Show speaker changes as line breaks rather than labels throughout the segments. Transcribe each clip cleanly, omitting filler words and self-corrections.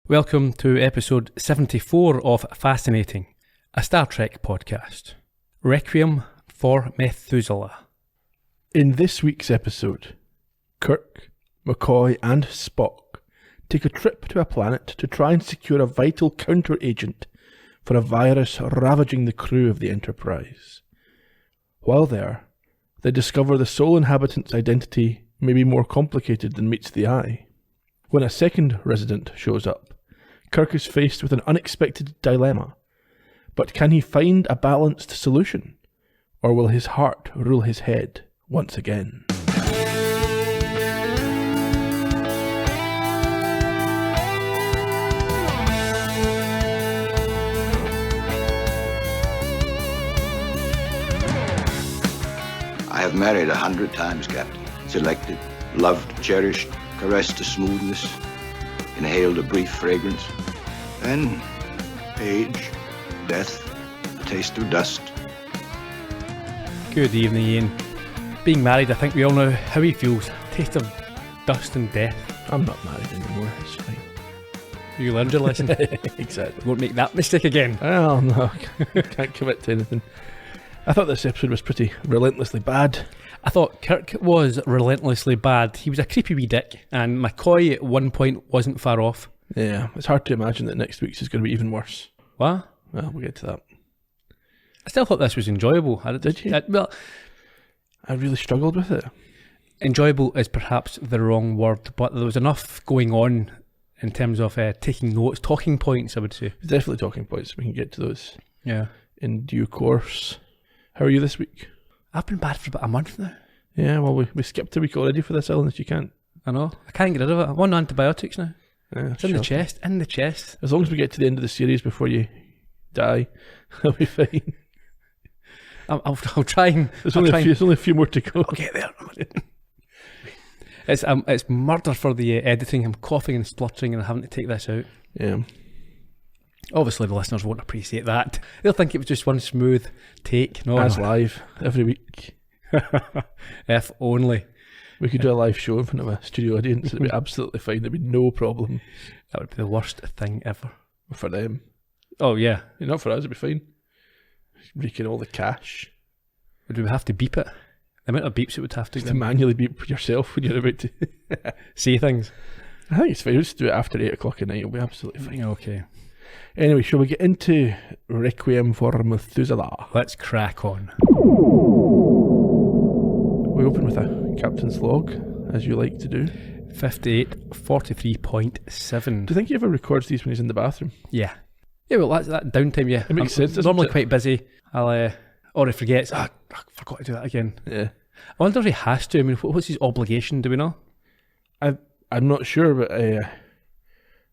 Welcome to episode 74 of Fascinating, a Star Trek podcast. Requiem for Methuselah.
In this week's episode, Kirk, McCoy and Spock take a trip to a planet to try and secure a vital counter-agent for a virus ravaging the crew of the Enterprise. While there, they discover the sole inhabitant's identity may be more complicated than meets the eye. When a second resident shows up, Kirk is faced with an unexpected dilemma. But can he find a balanced solution? Or will his heart rule his head once again?
I have married 100 times, Captain. Selected, loved, cherished, caressed to smoothness, inhaled a brief fragrance. Then, age, death, the taste of dust.
Good evening, Ian. Being married, I think we all know how he feels. Taste of dust and death.
I'm not married anymore, it's fine.
You learned your lesson.
Exactly.
Won't make that mistake again.
Well, no, I can't commit to anything. I thought this episode was pretty relentlessly bad.
I thought Kirk was relentlessly bad. He was a creepy wee dick, and McCoy at one point wasn't far off.
Yeah, it's hard to imagine that next week's is going to be even worse.
What?
Well, we'll get to that.
I still thought this was enjoyable.
Did you? I really struggled with it.
Enjoyable is perhaps the wrong word, but there was enough going on in terms of taking notes, talking points, I would say.
Definitely talking points. We can get to those in due course. How are you this week?
I've been bad for about a month now.
Yeah, well, we skipped a week already for this illness. You can't.
I know. I can't get rid of it. I'm on antibiotics now.
Yeah,
it's in the chest. In the chest.
As long as we get to the end of the series before you die, I'll be fine.
I'll try and...
There's only a few more to go.
I'll get there. It's murder for the editing. I'm coughing and spluttering and having to take this out.
Yeah.
Obviously, the listeners won't appreciate that. They'll think it was just one smooth take. No,
As live every week.
If only.
We could do a live show in front of a studio audience. It'd be absolutely fine. There'd be no problem.
That would be the worst thing ever.
For them.
Oh, yeah.
Not for us, it'd be fine. Raking all the cash.
Would we have to beep it? The amount of beeps it would have to
just to manually beep yourself when you're about to
say things.
I think it's fine. We'll just do it after 8 o'clock at night. It'll be absolutely fine.
Okay.
Anyway, shall we get into Requiem for Methuselah?
Let's crack on.
We open with a captain's log, as you like to do.
5843.7.
Do you think he ever records these when he's in the bathroom?
Yeah. Yeah, well, that's that downtime, yeah.
It makes sense,
I'm normally quite busy. Or he forgets, I forgot to do that again.
Yeah.
I wonder if he has to. I mean, what's his obligation, do we know?
I'm not sure, but I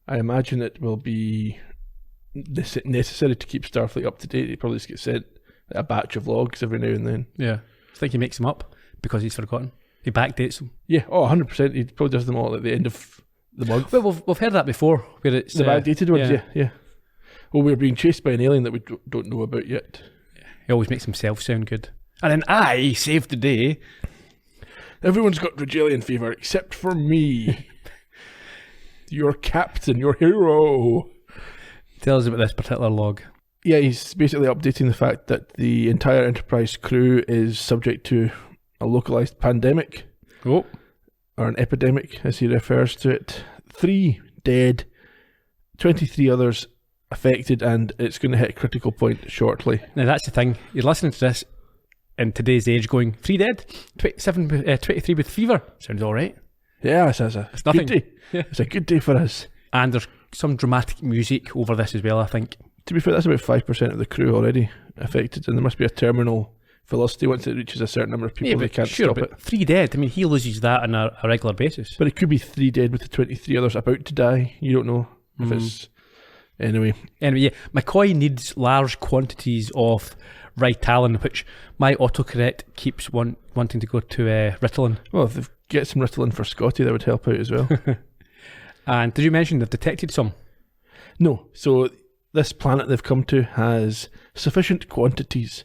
imagine it will be necessary to keep Starfleet up to date. He probably just gets sent a batch of logs every now and then.
Yeah. I think he makes them up because he's forgotten. He backdates them.
Yeah, 100%. He probably does them all at the end of the month.
Well, we've heard that before. Where it's
the backdated ones, yeah. Well, we're being chased by an alien that we don't know about yet.
Yeah. He always makes himself sound good. And then I saved the day.
Everyone's got Dragelian fever except for me. Your captain, your hero.
Tell us about this particular log.
Yeah, he's basically updating the fact that the entire Enterprise crew is subject to a localized pandemic.
Oh.
Or an epidemic, as he refers to it. 3 dead, 23 others affected, and it's going to hit a critical point shortly.
Now that's the thing. You're listening to this in today's age going, 3 dead, 23 with fever. Sounds alright.
Yeah, it's nothing. Good day.
Yeah.
It's a good day for us.
And there's some dramatic music over this as well, I think.
To be fair, that's about 5% of the crew already affected, and there must be a terminal velocity once it reaches a certain number of people. They can't stop it.
3 dead. I mean, he loses that on a regular basis.
But it could be 3 dead with the 23 others about to die. You don't know if it's... Anyway,
yeah. McCoy needs large quantities of Ritalin, which my autocorrect keeps wanting to go to Ritalin.
Well, if they get some Ritalin for Scotty, that would help out as well.
And did you mention they've detected some?
No. So this planet they've come to has sufficient quantities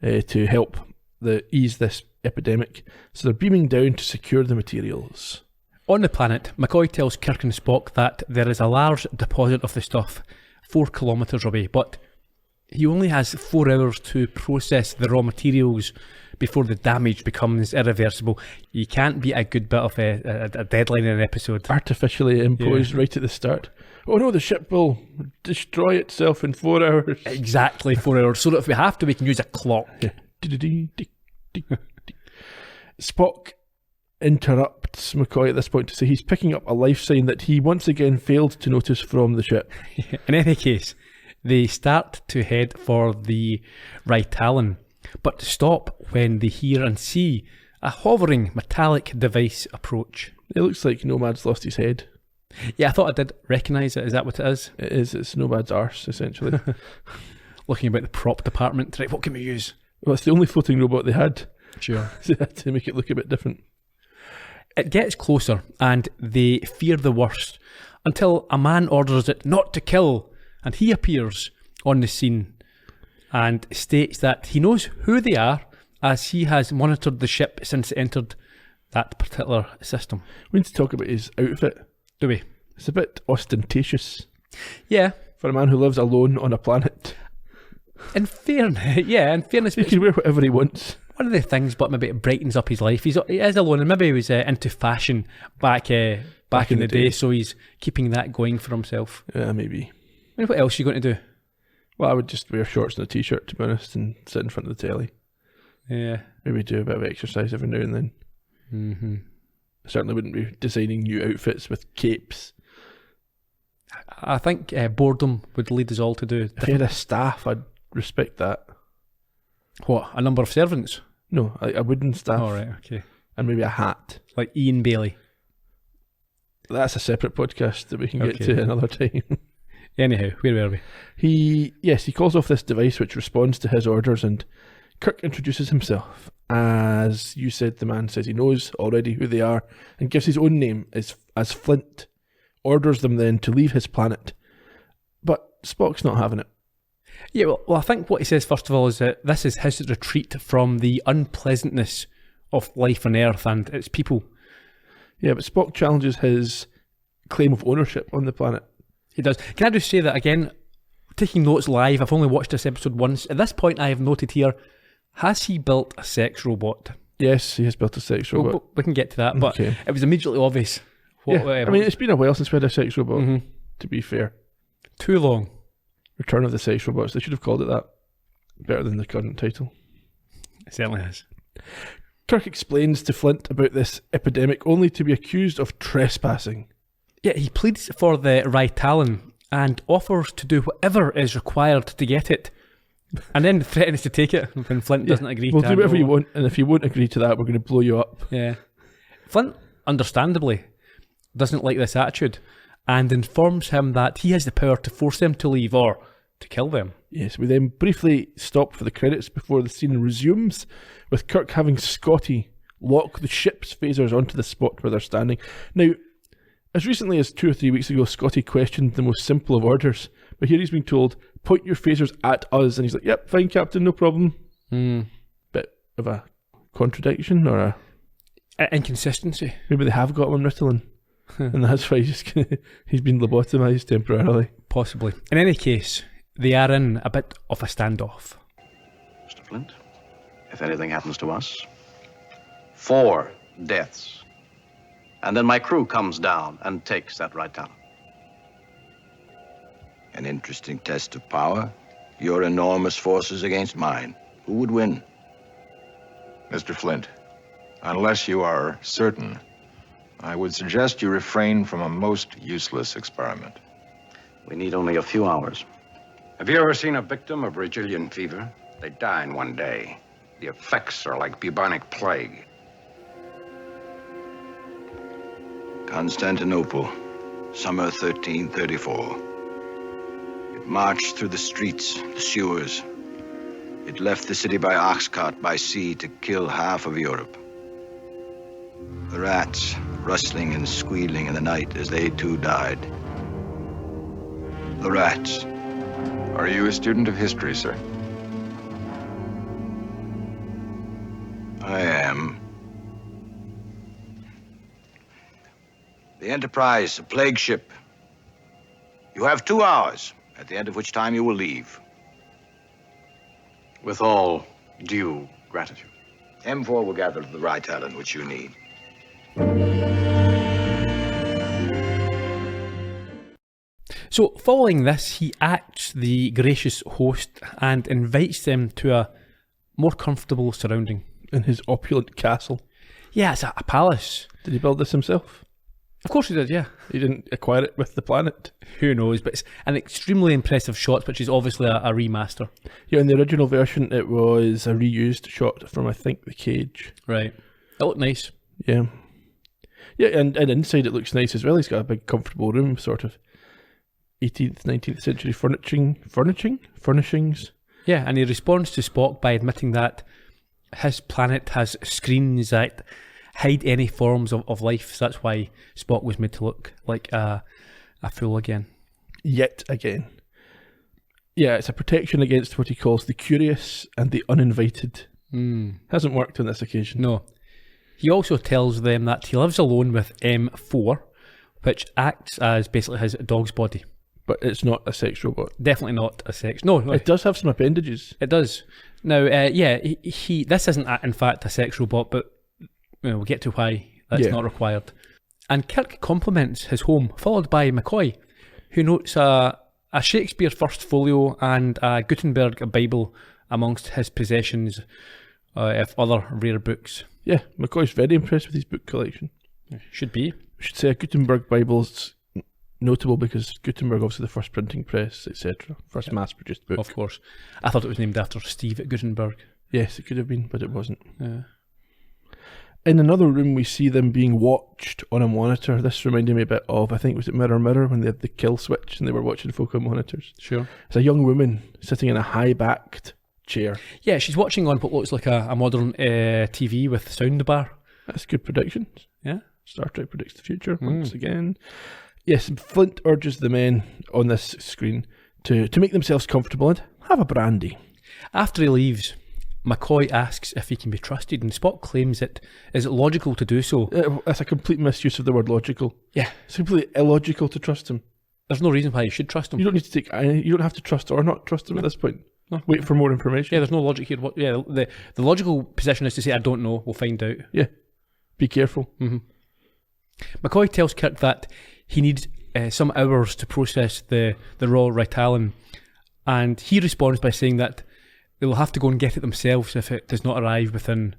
to help ease this epidemic. So they're beaming down to secure the materials.
On the planet, McCoy tells Kirk and Spock that there is a large deposit of the stuff 4 kilometres away, but he only has 4 hours to process the raw materials before the damage becomes irreversible. You can't beat a good bit of a deadline in an episode.
Artificially imposed right at the start. Oh no, the ship will destroy itself in 4 hours.
Exactly 4 hours, so that if we have to, we can use a clock.
Yeah. Spock interrupts McCoy at this point to say he's picking up a life sign that he once again failed to notice from the ship.
In any case, they start to head for the Rytalan, but stop when they hear and see a hovering metallic device approach.
It looks like Nomad's lost his head.
Yeah, I thought I did recognise it. Is that what it is?
It is. It's Nomad's arse, essentially.
Looking about the prop department. Right, what can we use?
Well, it's the only floating robot they had.
Sure.
So they had to make it look a bit different.
It gets closer, and they fear the worst, until a man orders it not to kill, and he appears on the scene and states that he knows who they are, as he has monitored the ship since it entered that particular system.
We need to talk about his outfit.
Do we?
It's a bit ostentatious.
Yeah.
For a man who lives alone on a planet.
In fairness,
He can wear whatever he wants.
One of the things, but maybe it brightens up his life. He is alone, and maybe he was into fashion back in the day, so he's keeping that going for himself.
Yeah, maybe.
I mean, what else are you going to do?
Well, I would just wear shorts and a t-shirt, to be honest, and sit in front of the telly.
Yeah.
Maybe do a bit of exercise every now and then.
Mm-hmm.
I certainly wouldn't be designing new outfits with capes.
I think boredom would lead us all to do.
If you had a staff, I'd respect that.
What, a number of servants?
No, like a wooden staff.
Oh, right, okay.
And maybe a hat.
Like Ian Bailey.
That's a separate podcast that we can get to another time.
Anyhow, where were we?
He calls off this device which responds to his orders, and Kirk introduces himself. As you said, the man says he knows already who they are and gives his own name as Flint. Orders them then to leave his planet. But Spock's not having it.
Yeah, well, I think what he says first of all is that this is his retreat from the unpleasantness of life on Earth and its people.
Yeah, but Spock challenges his claim of ownership on the planet.
He does. Can I just say that again, taking notes live, I've only watched this episode once. At this point, I have noted here, has he built a sex robot?
Yes, he has built a sex robot.
Well, we can get to that, but it was immediately obvious.
I mean, it's been a while since we had a sex robot, to be fair.
Too long.
Return of the Sex Robots. They should have called it that. Better than the current title.
It certainly is.
Kirk explains to Flint about this epidemic only to be accused of trespassing.
Yeah, he pleads for the Rytalan and offers to do whatever is required to get it, and then threatens to take it when Flint doesn't agree.
We'll do whatever you want, and if you won't agree to that, we're going to blow you up.
Yeah. Flint, understandably, doesn't like this attitude, and informs him that he has the power to force them to leave or to kill them.
Yes, we then briefly stop for the credits before the scene resumes, with Kirk having Scotty lock the ship's phasers onto the spot where they're standing. Now, as recently as 2 or 3 weeks ago, Scotty questioned the most simple of orders, but here he's being told, point your phasers at us, and he's like, yep, fine, Captain, no problem. Bit of a contradiction, or a
inconsistency.
Maybe they have got one Ritalin. And that's why he's been lobotomised temporarily.
Possibly. In any case, they are in a bit of a standoff.
Mr. Flint, if anything happens to us, 4 deaths. And then my crew comes down and takes that right down. An interesting test of power. Your enormous forces against mine. Who would win?
Mr. Flint, unless you are certain, I would suggest you refrain from a most useless experiment.
We need only a few hours. Have you ever seen a victim of Brazilian fever? They die in one day. The effects are like bubonic plague. Constantinople, summer 1334. It marched through the streets, the sewers. It left the city by ox cart by sea to kill half of Europe. The rats rustling and squealing in the night as they too died. The rats.
Are you a student of history, sir?
I am. Enterprise, a plague ship. You have 2 hours, at the end of which time you will leave.
With all due gratitude.
M4 will gather the right talent which you need.
So, following this, he acts the gracious host and invites them to a more comfortable surrounding.
In his opulent castle.
Yeah, it's a palace.
Did he build this himself?
Of course he did, yeah.
He didn't acquire it with the planet.
Who knows, but it's an extremely impressive shot, which is obviously a remaster.
Yeah, in the original version, it was a reused shot from, I think, the cage.
Right. It looked nice.
Yeah. Yeah, and inside it looks nice as well. He's got a big, comfortable room, sort of 18th, 19th century furnishings.
Yeah, and he responds to Spock by admitting that his planet has screens that hide any forms of life, so that's why Spock was made to look like a fool again.
Yet again. Yeah, it's a protection against what he calls the curious and the uninvited. Hasn't worked on this occasion.
No. He also tells them that he lives alone with M4, which acts as basically his dog's body.
But it's not a sex robot.
Definitely not a sex. No,
it does have some appendages.
It does. Now, he this isn't in fact a sex robot, but we'll get to why that's not required. And Kirk compliments his home, followed by McCoy, who notes a Shakespeare First Folio and a Gutenberg Bible amongst his possessions of other rare books.
Yeah, McCoy's very impressed with his book collection.
Should be.
We should say a Gutenberg Bible's notable because Gutenberg, obviously the first printing press, etc. First mass-produced book.
Of course. I thought it was named after Steve Gutenberg.
Yes, it could have been, but it wasn't.
Yeah.
In another room, we see them being watched on a monitor. This reminded me a bit of, I think, was it Mirror Mirror, when they had the kill switch and they were watching folk on monitors.
Sure.
It's a young woman sitting in a high-backed chair.
Yeah, she's watching on what looks like a modern TV with soundbar.
That's good predictions.
Yeah.
Star Trek predicts the future once again. Yes, Flint urges the men on this screen to make themselves comfortable and have a brandy.
After he leaves, McCoy asks if he can be trusted, and Spock claims it is logical to do so.
That's a complete misuse of the word logical.
Yeah.
It's completely illogical to trust him.
There's no reason why you should trust him.
You don't need to you don't have to trust or not trust him at this point.
No.
Wait for more information.
Yeah, there's no logic here. The logical position is to say, I don't know, we'll find out.
Yeah. Be careful.
Mm-hmm. McCoy tells Kirk that he needs some hours to process the raw Ritalin, and he responds by saying that they will have to go and get it themselves if it does not arrive within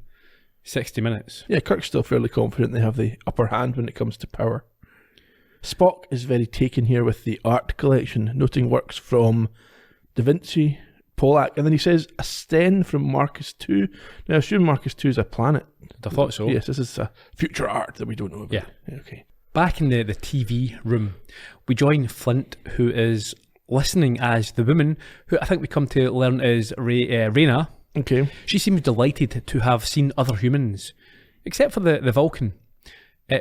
60 minutes.
Yeah, Kirk's still fairly confident they have the upper hand when it comes to power. Spock is very taken here with the art collection, noting works from Da Vinci, Pollack, and then he says a sten from Marcus II. Now, I assume Marcus II is a planet.
I thought so.
Yes, this is a future art that we don't know about.
Yeah.
Okay.
Back in the TV room, we join Flint, who is listening as the woman, who I think we come to learn is Reyna.
Okay.
She seems delighted to have seen other humans, except for the Vulcan,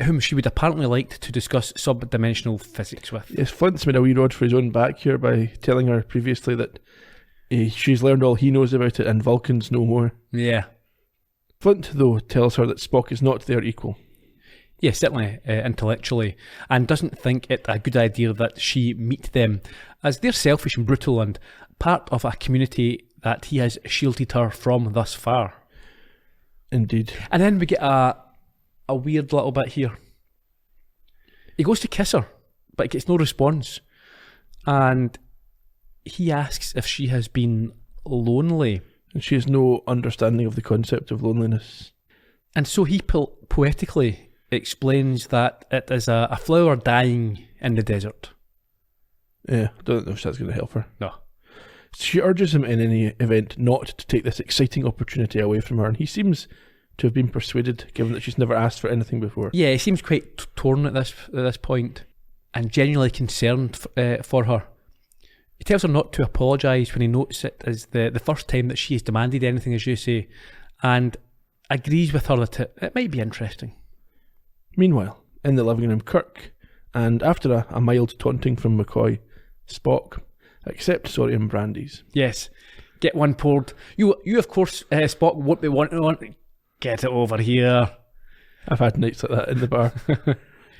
whom she would apparently like to discuss sub-dimensional physics with.
Yes, Flint's made a wee rod for his own back here by telling her previously that she's learned all he knows about it and Vulcans know more.
Yeah.
Flint, though, tells her that Spock is not their equal.
Yes, certainly intellectually, and doesn't think it a good idea that she meet them, as they're selfish and brutal and part of a community that he has shielded her from thus far.
Indeed.
And then we get a weird little bit here. He goes to kiss her, but gets no response. And he asks if she has been lonely.
And she has no understanding of the concept of loneliness.
And so he poetically explains that it is a flower dying in the desert.
Yeah, I don't know if that's going to help her.
No.
She urges him in any event not to take this exciting opportunity away from her, and he seems to have been persuaded, given that she's never asked for anything before.
Yeah, he seems quite torn at this point, and genuinely concerned for her. He tells her not to apologise when he notes it is the first time that she has demanded anything, as you say, and agrees with her that it might be interesting.
Meanwhile, in the living room, Kirk, and after a mild taunting from McCoy, Spock accept sodium brandies.
Yes, get one poured. You of course, Spock, won't be wanting. Get it over here.
I've had nights like that in the bar.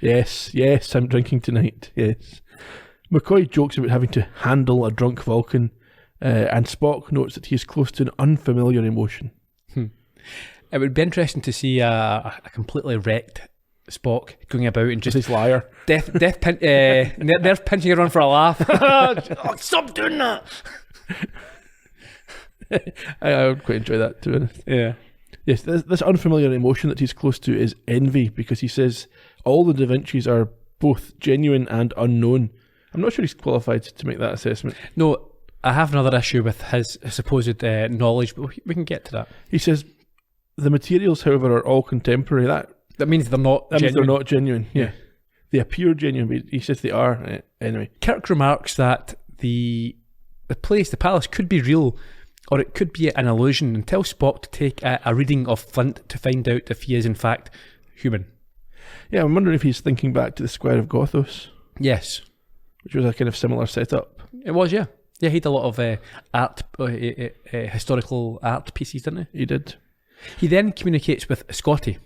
Yes, I'm drinking tonight, yes. McCoy jokes about having to handle a drunk Vulcan, and Spock notes that he is close to an unfamiliar emotion.
It would be interesting to see a completely wrecked Spock going about and just
his liar.
Nerve pinching around for a laugh. Oh, stop doing that.
I would quite enjoy that, to be honest.
Yeah.
Yes, this unfamiliar emotion that he's close to is envy, because he says all the Da Vincis are both genuine and unknown. I'm not sure he's qualified to make that assessment.
No, I have another issue with his supposed knowledge, but we can get to that.
He says the materials, however, are all contemporary.
That means they're not
That means
genuine.
they're not genuine, yeah. They appear genuine, but he says they are. Anyway.
Kirk remarks that the palace could be real, or it could be an illusion, and tells Spock to take a reading of Flint to find out if he is in fact human.
Yeah, I'm wondering if he's thinking back to the Square of Gothos.
Yes.
Which was a kind of similar setup.
It was, yeah. Yeah, he had a lot of historical art pieces, didn't he?
He did.
He then communicates with Scotty.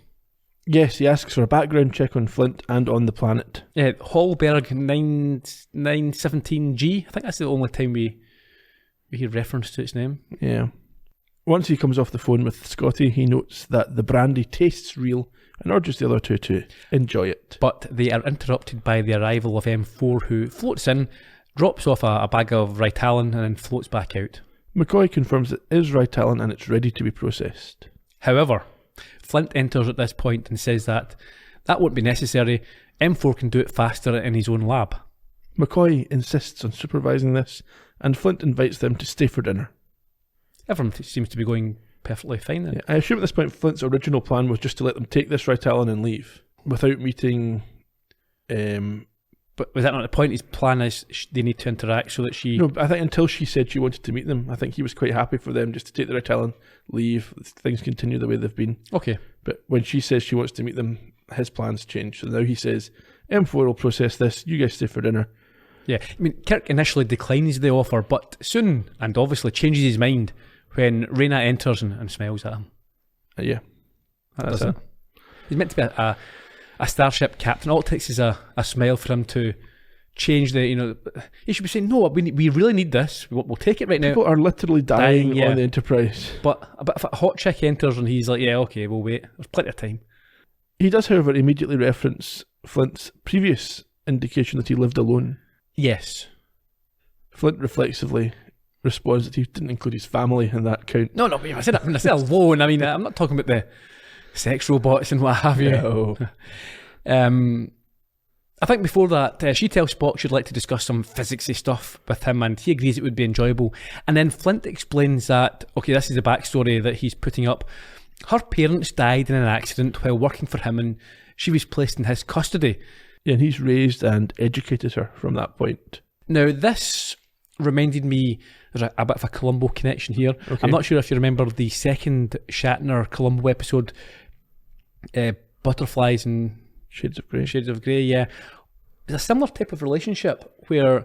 Yes, he asks for a background check on Flint and on the planet.
Hallberg 917G. I think that's the only time we hear reference to its name.
Yeah. Once he comes off the phone with Scotty, he notes that the brandy tastes real and urges the other two to enjoy it.
But they are interrupted by the arrival of M4, who floats in, drops off a bag of Ritalin, and then floats back out.
McCoy confirms it is Ritalin and it's ready to be processed.
However, Flint enters at this point and says that won't be necessary. M4 can do it faster in his own lab.
McCoy insists on supervising this, and Flint invites them to stay for dinner.
Everyone seems to be going perfectly fine then.
Yeah, I assume at this point Flint's original plan was just to let them take this Ritalin and leave without meeting.
But was that not the point? His plan is they need to interact so that she...
No, I think until she said she wanted to meet them, I think he was quite happy for them just to take the Ritalin, leave, things continue the way they've been.
Okay.
But when she says she wants to meet them, his plans change. So now he says, M4 will process this, you guys stay for dinner.
Yeah, I mean, Kirk initially declines the offer, but soon, and obviously changes his mind when Reyna enters and smiles at him.
Yeah.
That's it. He's meant to be a starship captain. All it takes is a smile for him to change the, he should be saying, no, we really need this. We'll take it right now.
People are literally dying
yeah.
on the Enterprise.
But if a hot chick enters and he's like, yeah, okay, we'll wait. There's plenty of time.
He does, however, immediately reference Flint's previous indication that he lived alone.
Yes.
Flint reflexively responds that he didn't include his family in that count.
No, I said alone. I mean, I'm not talking about the sex robots and what have you.
No.
I think before that, she tells Spock she'd like to discuss some physicsy stuff with him, and he agrees it would be enjoyable. And then Flint explains that, okay, this is the backstory that he's putting up. Her parents died in an accident while working for him, and she was placed in his custody.
Yeah, and he's raised and educated her from that point.
Now, this reminded me, there's a bit of a Columbo connection here. Okay. I'm not sure if you remember the second Shatner Columbo episode, Butterflies and
Shades of Grey.
Shades of Grey, yeah. It's a similar type of relationship where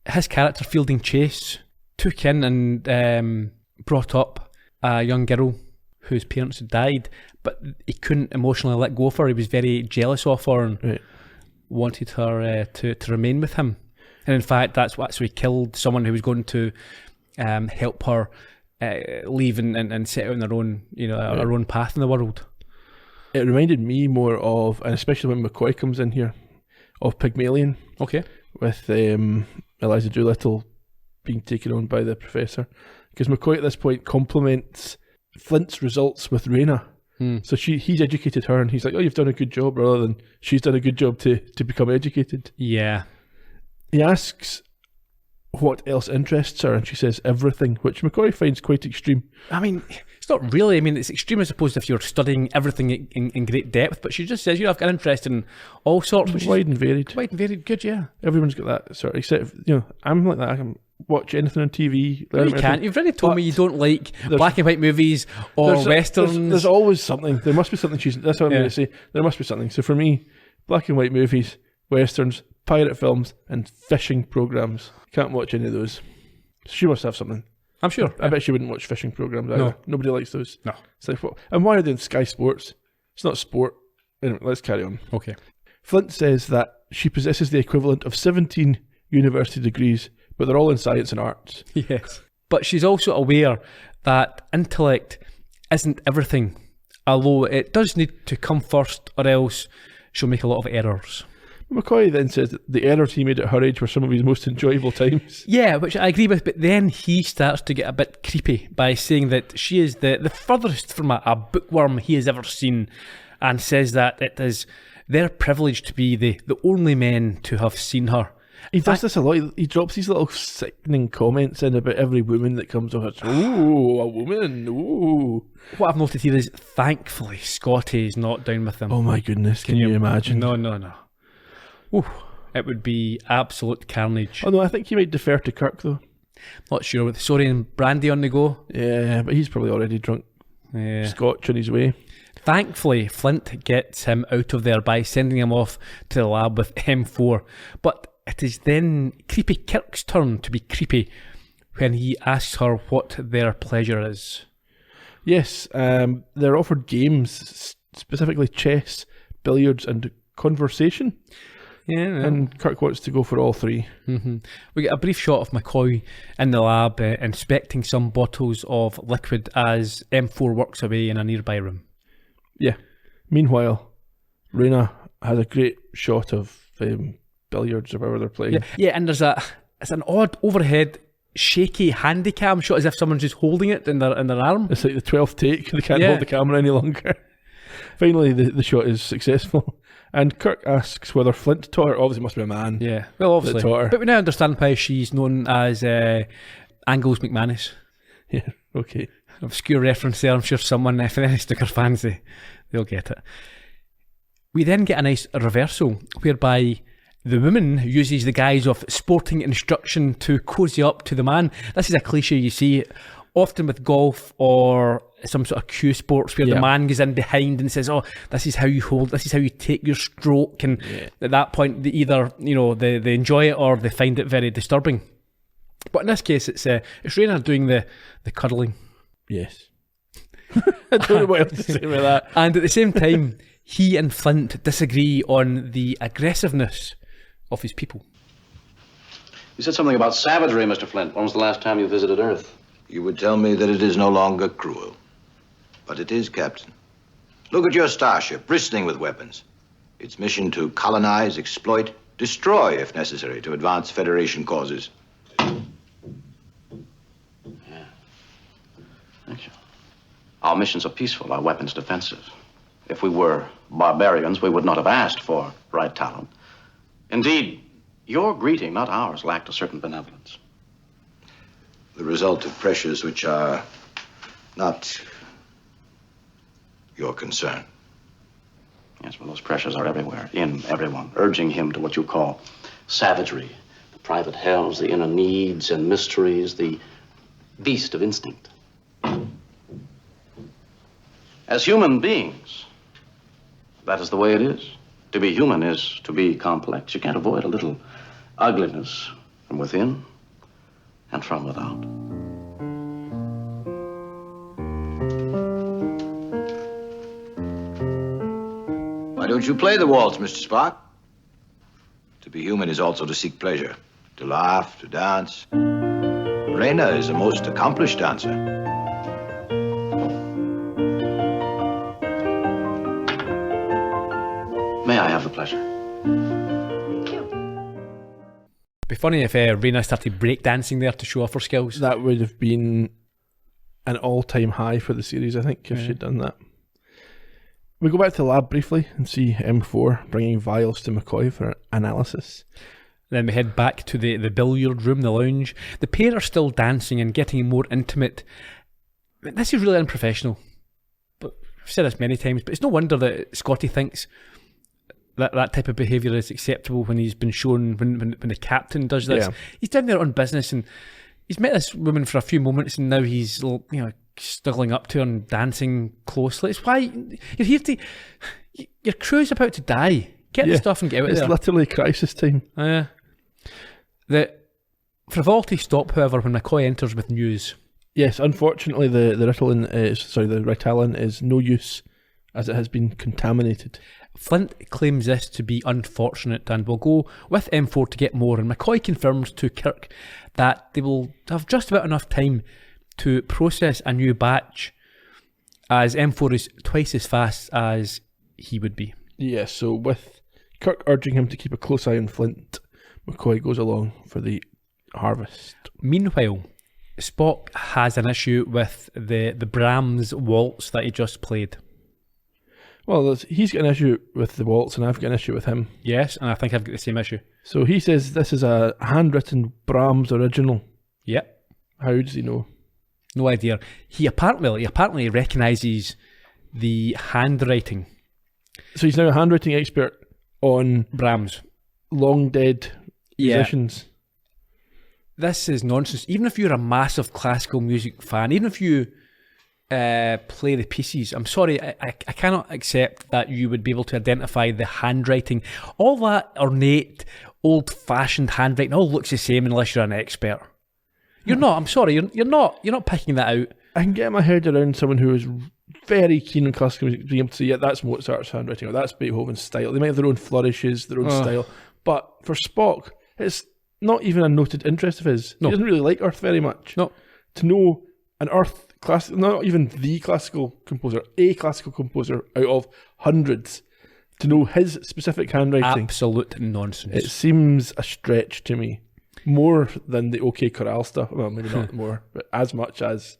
his character, Fielding Chase, took in and brought up a young girl whose parents had died, but he couldn't emotionally let go of her. He was very jealous of her and wanted her to remain with him. And in fact, that's so he killed someone who was going to help her leave and set out on their own, her own path in the world.
It reminded me more of, and especially when McCoy comes in here, of Pygmalion.
Okay.
With Eliza Doolittle being taken on by the professor. Because McCoy at this point compliments Flint's results with Reyna. So he's educated her, and he's like, oh, you've done a good job, rather than she's done a good job to become educated.
Yeah.
He asks what else interests her, and she says everything, which McCoy finds quite extreme.
I mean, it's not really. I mean, it's extreme as opposed to if you're studying everything in great depth, but she just says, I've got an interest in all sorts. Which
wide and varied.
Wide and varied, good, yeah.
Everyone's got that sort of, except, I'm like that. I can watch anything on TV.
No, you can't. You've already told me you don't like black and white movies or westerns.
There's always something. There must be something that's what I'm going to say. There must be something. So for me, black and white movies, westerns, pirate films, and fishing programs. Can't watch any of those. She must have something.
I'm sure.
I bet she wouldn't watch fishing programs either. No. Nobody likes those.
No.
It's like, what? And why are they in Sky Sports? It's not sport. Anyway, let's carry on.
Okay.
Flint says that she possesses the equivalent of 17 university degrees, but they're all in science and arts.
Yes. But she's also aware that intellect isn't everything, although it does need to come first, or else she'll make a lot of errors.
McCoy then says that the errors he made at her age were some of his most enjoyable times.
Yeah, which I agree with, but then he starts to get a bit creepy by saying that she is the furthest from a bookworm he has ever seen, and says that it is their privilege to be the only men to have seen her.
He does this a lot. He drops these little sickening comments in about every woman that comes over. Ooh, a woman. Ooh.
What I've noted here is, thankfully, Scotty is not down with them.
Oh my goodness, can you imagine?
No. Ooh, it would be absolute carnage.
Oh no, I think he might defer to Kirk though.
Not sure, with Sorry and Brandy on the go.
Yeah, but he's probably already drunk.
Yeah.
Scotch on his way.
Thankfully, Flint gets him out of there by sending him off to the lab with M4. But it is then creepy Kirk's turn to be creepy when he asks her what their pleasure is.
Yes, they're offered games, specifically chess, billiards and conversation.
Yeah.
And Kirk wants to go for all three.
Mm-hmm. We get a brief shot of McCoy in the lab inspecting some bottles of liquid as M4 works away in a nearby room.
Yeah. Meanwhile, Reyna has a great shot of billiards or whatever they're playing.
Yeah, and it's an odd overhead shaky handy cam shot, as if someone's just holding it in their arm.
It's like the 12th take. They can't hold the camera any longer. Finally, the shot is successful. And Kirk asks whether Flint taught her. Obviously, it must be a man.
Yeah, well, obviously.
That taught her.
But we now understand why she's known as Angles McManus.
Yeah, okay.
Obscure reference there. I'm sure someone, if any sticker fans, they'll get it. We then get a nice reversal whereby the woman uses the guise of sporting instruction to cozy up to the man. This is a cliche you see often with golf or some sort of cue sports where the man goes in behind and says, "Oh, this is how you hold, this is how you take your stroke." And at that point, they either they enjoy it or they find it very disturbing. But in this case, it's Reyna doing the cuddling.
Yes. I don't know what else to say about that.
And at the same time, he and Flint disagree on the aggressiveness of his people.
You said something about savagery, Mr. Flint. When was the last time you visited Earth?
You would tell me that it is no longer cruel. But it is, Captain. Look at your starship, bristling with weapons. Its mission to colonize, exploit, destroy, if necessary, to advance Federation causes.
Yeah. Thank you. Our missions are peaceful, our weapons defensive. If we were barbarians, we would not have asked for right talent. Indeed, your greeting, not ours, lacked a certain benevolence.
The result of pressures which are not your concern.
Yes, well, those pressures are everywhere, in everyone, urging him to what you call savagery. The private hells, the inner needs and mysteries, the beast of instinct. As human beings, that is the way it is. To be human is to be complex. You can't avoid a little ugliness from within and from without.
Why don't you play the waltz, Mr. Spock? To be human is also to seek pleasure, to laugh, to dance. Reyna is a most accomplished dancer.
May I have the pleasure?
It'd be funny if Reyna started breakdancing there to show off her skills.
That would have been an all-time high for the series, I think, if she'd done that. We go back to the lab briefly and see M4 bringing vials to McCoy for analysis.
Then we head back to the billiard room, the lounge. The pair are still dancing and getting more intimate. This is really unprofessional. But I've said this many times, but it's no wonder that Scotty thinks that type of behaviour is acceptable when he's been shown, when the captain does this. Yeah. He's down there on business and he's met this woman for a few moments and now he's snuggling up to her and dancing closely. It's why you're here to... Your crew's about to die. Get the stuff and get out of there.
It's literally crisis time.
The frivolity stop, however, when McCoy enters with news.
Yes, unfortunately the Ritalin is no use as it has been contaminated.
Flint claims this to be unfortunate and will go with M4 to get more, and McCoy confirms to Kirk that they will have just about enough time to process a new batch, as M4 is twice as fast as he would be.
Yeah, so with Kirk urging him to keep a close eye on Flint, McCoy goes along for the harvest.
Meanwhile, Spock has an issue with the Brahms waltz that he just played.
Well, he's got an issue with the waltz and I've got an issue with him.
Yes, and I think I've got the same issue.
So he says this is a handwritten Brahms original.
Yep.
How does he know?
No idea. He apparently recognises the handwriting.
So he's now a handwriting expert on
Brahms.
Long dead musicians.
This is nonsense. Even if you're a massive classical music fan, even if you play the pieces, I'm sorry, I cannot accept that you would be able to identify the handwriting. All that ornate, old-fashioned handwriting all looks the same unless you're an expert. You're not. I'm sorry. You're not picking that out.
I can get my head around someone who is very keen on classical music being able to say, yeah, that's Mozart's handwriting or that's Beethoven's style. They might have their own flourishes, their own style. But for Spock, it's not even a noted interest of his.
No.
He doesn't really like Earth very much.
No.
To know an Earth classical, not even the classical composer, a classical composer out of hundreds, to know his specific handwriting.
Absolute nonsense.
It seems a stretch to me. More than the OK Corral stuff. Well, maybe not more, but as much as.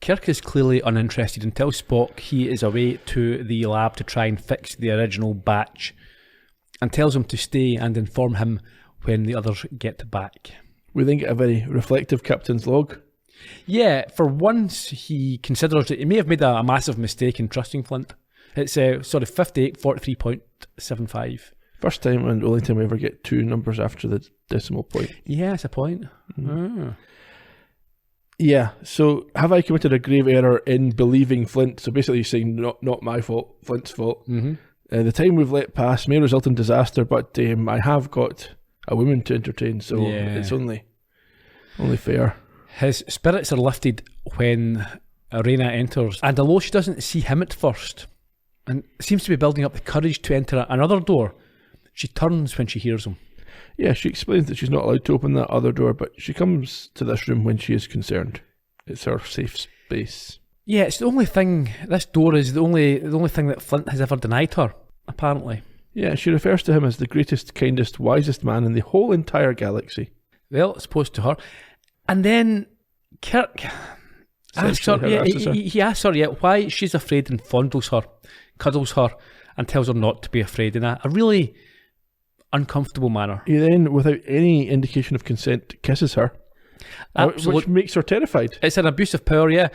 Kirk is clearly uninterested and tells Spock he is away to the lab to try and fix the original batch, and tells him to stay and inform him when the others get back.
We then get a very reflective captain's log.
Yeah, for once he considers that he may have made a massive mistake in trusting Flint. It's 5843.75.
First time and only time we ever get two numbers after the decimal point.
Yeah, it's a point. Mm.
Yeah, so have I committed a grave error in believing Flint? So basically he's saying not my fault, Flint's fault.
Mm-hmm.
The time we've let pass may result in disaster, but I have got a woman to entertain, so it's only fair.
His spirits are lifted when Reyna enters, and although she doesn't see him at first, and seems to be building up the courage to enter another door, she turns when she hears him.
Yeah, she explains that she's not allowed to open that other door, but she comes to this room when she is concerned. It's her safe space.
Yeah, it's the only thing. This door is the only thing that Flint has ever denied her, apparently.
Yeah, she refers to him as the greatest, kindest, wisest man in the whole entire galaxy.
Well, it's opposed to her. And then Kirk asks her, he asks her why she's afraid and fondles her, cuddles her, and tells her not to be afraid in a really uncomfortable manner.
He then, without any indication of consent, kisses her, which makes her terrified.
It's an abuse of power, yeah.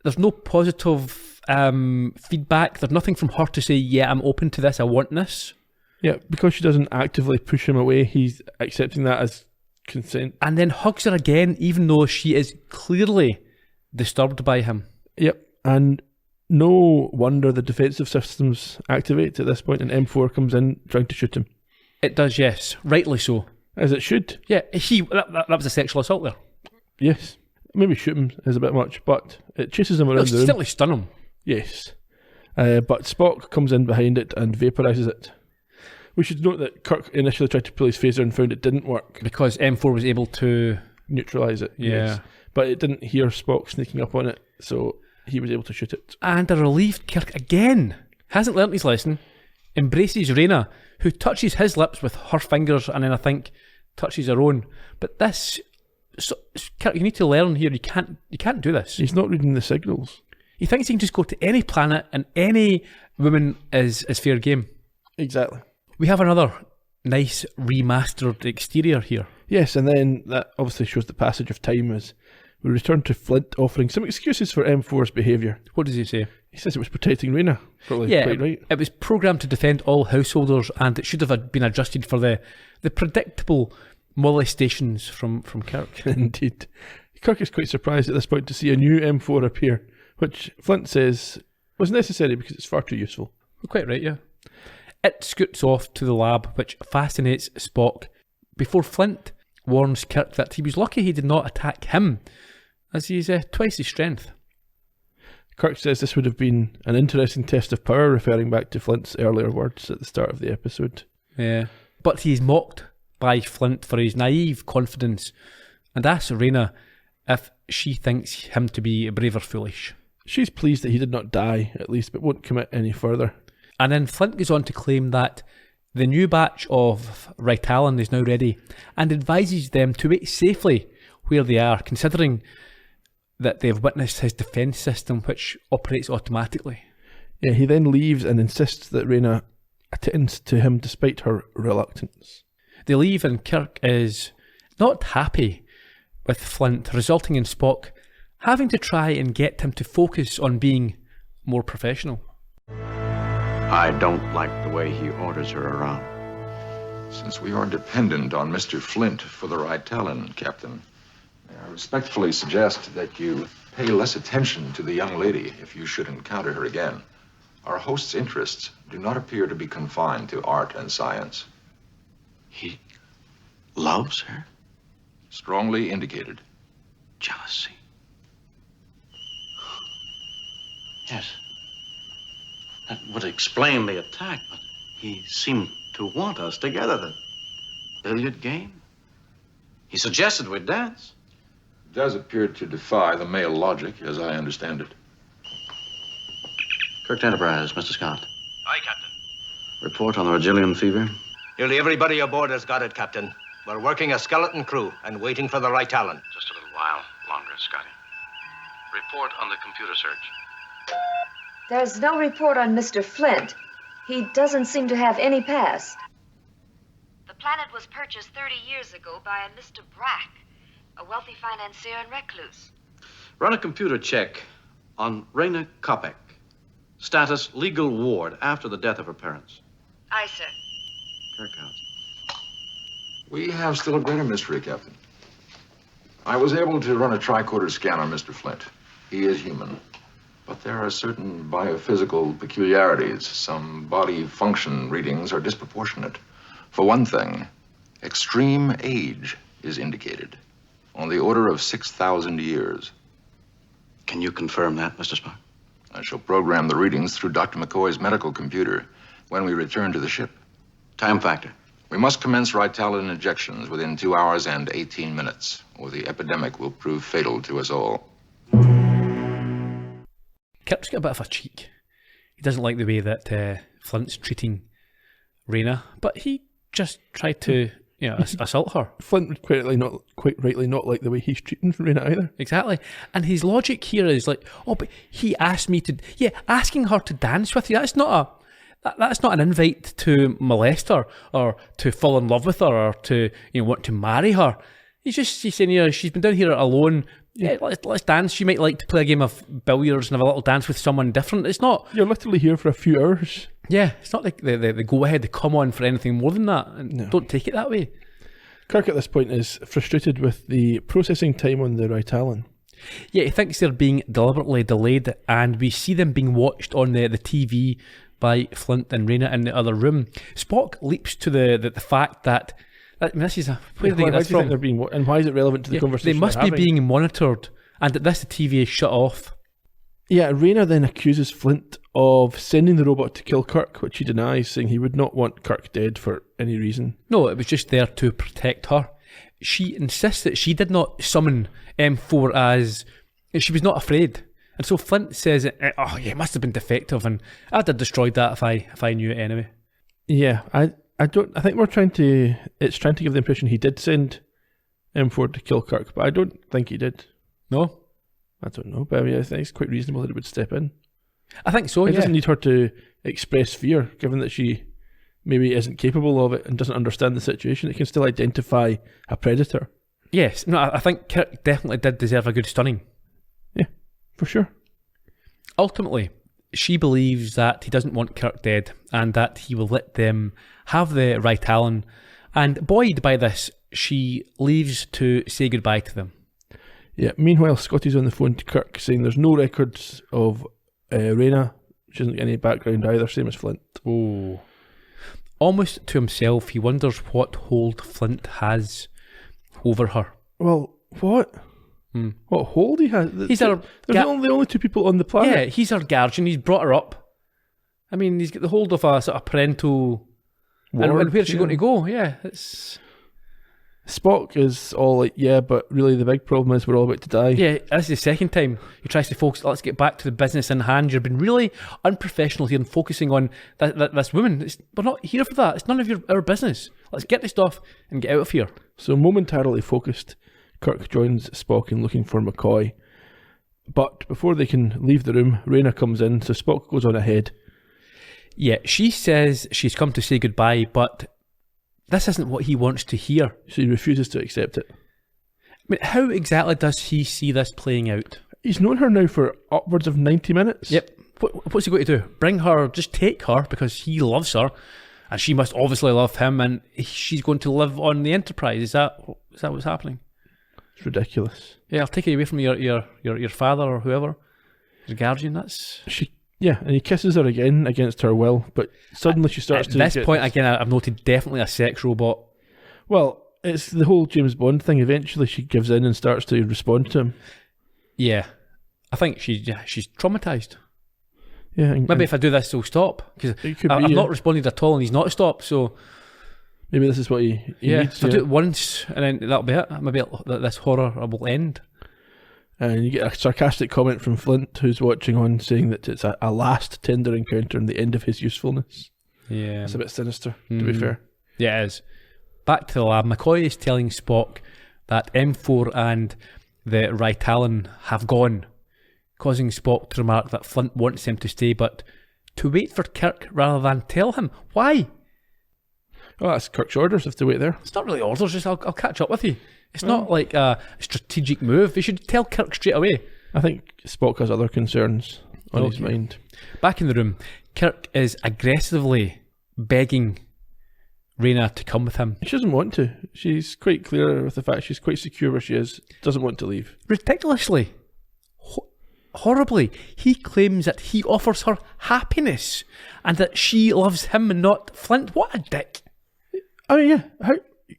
There's no positive feedback. There's nothing from her to say, yeah, I'm open to this, I want this.
Yeah, because she doesn't actively push him away, he's accepting that as consent.
And then hugs her again, even though she is clearly disturbed by him.
Yep, and no wonder the defensive systems activate at this point and M4 comes in trying to shoot him.
It does, yes. Rightly so.
As it should.
Yeah, that was a sexual assault there.
Yes. Maybe shoot him is a bit much, but it chases him around the room.
Certainly stun him.
Yes. But Spock comes in behind it and vaporizes it. We should note that Kirk initially tried to pull his phaser and found it didn't work.
Because M4 was able to
neutralize it.
Yeah.
Yes. But it didn't hear Spock sneaking up on it, so he was able to shoot it.
And a relieved Kirk again hasn't learnt his lesson, embraces Reyna, who touches his lips with her fingers and then I think touches her own. But this, Kirk, you need to learn here. You can't do this.
He's not reading the signals.
He thinks he can just go to any planet and any woman is fair game.
Exactly.
We have another nice remastered exterior here.
Yes, and then that obviously shows the passage of time as we return to Flint offering some excuses for M4's behaviour.
What does he say?
He says it was protecting Reyna. Probably quite right.
It was programmed to defend all householders and it should have been adjusted for the predictable molestations from Kirk.
Indeed. Kirk is quite surprised at this point to see a new M4 appear, which Flint says was necessary because it's far too useful.
Quite right, yeah. It scoots off to the lab, which fascinates Spock, before Flint warns Kirk that he was lucky he did not attack him, as he's twice his strength.
Kirk says this would have been an interesting test of power, referring back to Flint's earlier words at the start of the episode.
Yeah. But he's mocked by Flint for his naive confidence and asks Reyna if she thinks him to be brave or foolish.
She's pleased that he did not die, at least, but won't commit any further.
And then Flint goes on to claim that the new batch of Rytalan is now ready and advises them to wait safely where they are, considering that they've witnessed his defence system, which operates automatically.
Yeah, he then leaves and insists that Reyna attends to him despite her reluctance.
They leave and Kirk is not happy with Flint, resulting in Spock having to try and get him to focus on being more professional.
I don't like the way he orders her around.
Since we are dependent on Mr. Flint for the right talent, Captain, I respectfully suggest that you pay less attention to the young lady if you should encounter her again. Our host's interests do not appear to be confined to art and science.
He loves her?
Strongly indicated.
Jealousy. Yes. That would explain the attack, but he seemed to want us together. The billiard game? He suggested we dance.
It does appear to defy the male logic, as I understand it.
Kirk Enterprise, Mr. Scott.
Aye, Captain.
Report on the Regillian fever.
Nearly everybody aboard has got it, Captain. We're working a skeleton crew and waiting for the right talent.
Just a little while longer, Scotty. Report on the computer search.
There's no report on Mr. Flint. He doesn't seem to have any past.
The planet was purchased 30 years ago by a Mr. Brack, a wealthy financier and recluse.
Run a computer check on Reyna Kopek. Status, legal ward after the death of her parents.
Aye, sir.
Kirk out.
We have still a greater mystery, Captain. I was able to run a tricorder scan on Mr. Flint. He is human. But there are certain biophysical peculiarities. Some body function readings are disproportionate. For one thing, extreme age is indicated, on the order of 6,000 years.
Can you confirm that, Mr. Spock?
I shall program the readings through Dr. McCoy's medical computer when we return to the ship.
Time factor.
We must commence Rytalan injections within 2 hours and 18 minutes, or the epidemic will prove fatal to us all.
Kirk's got a bit of a cheek. He doesn't like the way that Flint's treating Reyna, but he just tried to, assault her.
Flint would quite rightly not like the way he's treating Reyna either.
Exactly. And his logic here is like, oh, but he asked me to... Yeah, asking her to dance with you, that's not an invite to molest her or to fall in love with her or to want to marry her. He's saying, she's been down here alone. Yeah, let's dance. She might like to play a game of billiards and have a little dance with someone different. It's not...
You're literally here for a few hours.
Yeah, it's not like the go-ahead, the come on for anything more than that. No. Don't take it that way.
Kirk at this point is frustrated with the processing time on the Rytalan.
Yeah, he thinks they're being deliberately delayed, and we see them being watched on the TV by Flint and Reyna in the other room. Spock leaps to the fact that... this is where do they get this from?
And why is it relevant to the conversation?
They must be being monitored, and that the TV is shut off.
Yeah, Reyna then accuses Flint of sending the robot to kill Kirk, which he denies, saying he would not want Kirk dead for any reason.
No, it was just there to protect her. She insists that she did not summon M4 as... She was not afraid. And so Flint says, it must have been defective, and I'd have destroyed that if I knew it anyway.
Yeah, I think it's trying to give the impression he did send M4 to kill Kirk, but I don't think he did.
No?
I don't know, but I mean, I think it's quite reasonable that he would step in.
I think so,
He doesn't need her to express fear, given that she maybe isn't capable of it and doesn't understand the situation. It can still identify a predator.
Yes, no, I think Kirk definitely did deserve a good stunning.
Yeah, for sure.
Ultimately, she believes that he doesn't want Kirk dead and that he will let them have the Rytalan. And buoyed by this, she leaves to say goodbye to them.
Yeah, meanwhile, Scotty's on the phone to Kirk saying there's no records of Reyna. She doesn't get any background either, same as Flint.
Oh. Almost to himself, he wonders what hold Flint has over her.
Well, what? What hold he has?
He's our
They're the only two people on the planet.
Yeah, he's our guardian. He's brought her up. I mean, he's got the hold of a sort of parental. And where's she going to go? Yeah, it's.
Spock is all like, yeah, but really the big problem is we're all about to die.
Yeah, this is the second time he tries to focus. Let's get back to the business in hand. You've been really unprofessional here and focusing on this woman. We're not here for that. It's none of our business. Let's get this stuff and get out of here.
So momentarily focused, Kirk joins Spock in looking for McCoy. But before they can leave the room, Reyna comes in, so Spock goes on ahead.
Yeah, she says she's come to say goodbye, but this isn't what he wants to hear.
So he refuses to accept it.
I mean, how exactly does he see this playing out?
He's known her now for upwards of 90 minutes.
Yep. What's he going to do? Bring her, just take her, because he loves her, and she must obviously love him, and she's going to live on the Enterprise. Is that what's happening?
It's ridiculous.
Yeah, I'll take it away from your father or whoever, your guardian.
Yeah, and he kisses her again against her will, but suddenly she starts to...
At this point, again, I've noted definitely a sex robot.
Well, it's the whole James Bond thing. Eventually she gives in and starts to respond to him.
Yeah. I think she's traumatised.
Yeah.
Maybe if I do this, he'll stop. Because I've not responded at all and he's not stopped, so...
Maybe this is what he needs.
If I do it once and then that'll be it. Maybe this horror will end.
And you get a sarcastic comment from Flint, who's watching on, saying that it's a last tender encounter and the end of his usefulness.
Yeah.
It's a bit sinister, to be fair.
Yeah, it is. Back to the lab. McCoy is telling Spock that M4 and the Rytalan have gone, causing Spock to remark that Flint wants him to stay, but to wait for Kirk rather than tell him. Why?
Oh, that's Kirk's orders if to wait there.
It's not really orders, just I'll catch up with you. It's not like a strategic move. They should tell Kirk straight away.
I think Spock has other concerns on his mind.
Back in the room, Kirk is aggressively begging Reyna to come with him.
She doesn't want to. She's quite clear with the fact she's quite secure where she is. Doesn't want to leave.
Ridiculously. Horribly. He claims that he offers her happiness and that she loves him and not Flint. What a dick.
Oh yeah. How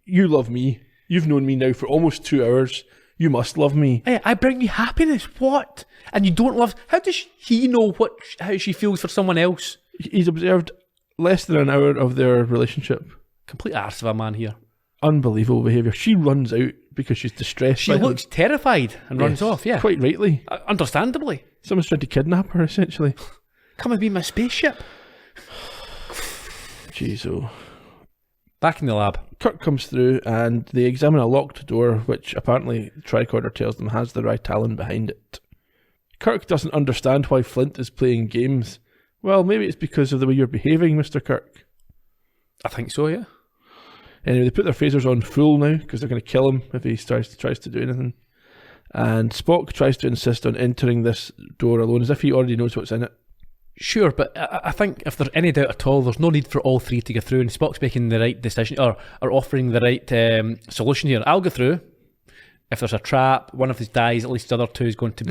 you love me. You've known me now for almost 2 hours. You must love me.
Hey, I bring you happiness. What? And you don't love... How does he know how she feels for someone else?
He's observed less than an hour of their relationship.
Complete arse of a man here.
Unbelievable behaviour. She runs out because she's distressed.
She looks terrified and runs off, yeah.
Quite rightly.
Understandably.
Someone's trying to kidnap her, essentially.
Come and be my spaceship.
Jeez, oh.
Back in the lab.
Kirk comes through and they examine a locked door, which apparently the tricorder tells them has the Rytalan behind it. Kirk doesn't understand why Flint is playing games. Well, maybe it's because of the way you're behaving, Mr. Kirk.
I think so, yeah.
Anyway, they put their phasers on full now because they're going to kill him if he tries to do anything. And Spock tries to insist on entering this door alone as if he already knows what's in it.
Sure, but I think if there's any doubt at all, there's no need for all three to go through, and Spock's making the right decision, or offering the right solution here. I'll go through. If there's a trap, one of us dies, at least the other two is going to